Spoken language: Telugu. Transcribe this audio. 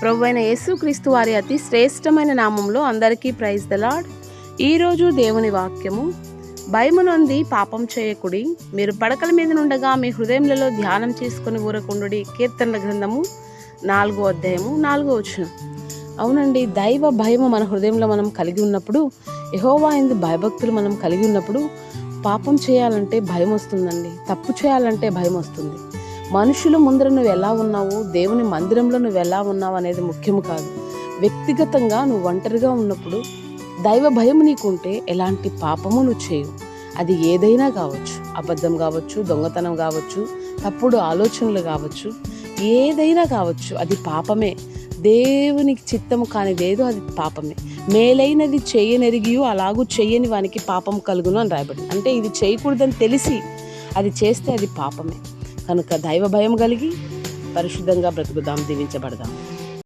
ప్రభువైన యేసుక్రీస్తు వారి అతి శ్రేష్టమైన నామంలో అందరికీ ప్రైజ్ ద లార్డ్. ఈరోజు దేవుని వాక్యము, భయము నొంది పాపం చేయకుడి, మీరు పడకల మీద నుండగా మీ హృదయములలో ధ్యానం చేసుకుని ఊరకుండుడి. కీర్తనల గ్రంథము 4వ అధ్యాయము 4వ వచనం. అవునండి, దైవ భయము మన హృదయంలో మనం కలిగి ఉన్నప్పుడు, యెహోవా యందు భయభక్తులు మనం కలిగి ఉన్నప్పుడు పాపం చేయాలంటే భయం వస్తుందండి. తప్పు చేయాలంటే భయం వస్తుంది. మనుషుల ముందర నువ్వు ఎలా ఉన్నావు, దేవుని మందిరంలో నువ్వు ఎలా ఉన్నావు అనేది ముఖ్యము కాదు. వ్యక్తిగతంగా నువ్వు ఒంటరిగా ఉన్నప్పుడు దైవ భయం నీకుంటే ఎలాంటి పాపము నువ్వు చేయవు. అది ఏదైనా కావచ్చు, అబద్ధం కావచ్చు, దొంగతనం కావచ్చు, తప్పుడు ఆలోచనలు కావచ్చు, ఏదైనా కావచ్చు, అది పాపమే. దేవునికి చిత్తము కానిదేదో అది పాపమే. మేలైనది చేయనెరిగి అలాగూ చెయ్యని వానికి పాపం కలుగును అని రాయబడింది. అంటే ఇది చేయకూడదని తెలిసి అది చేస్తే అది పాపమే. కనుక దైవ భయం కలిగి పరిశుద్ధంగా బ్రతుకుదాం, దీవించబడదాం.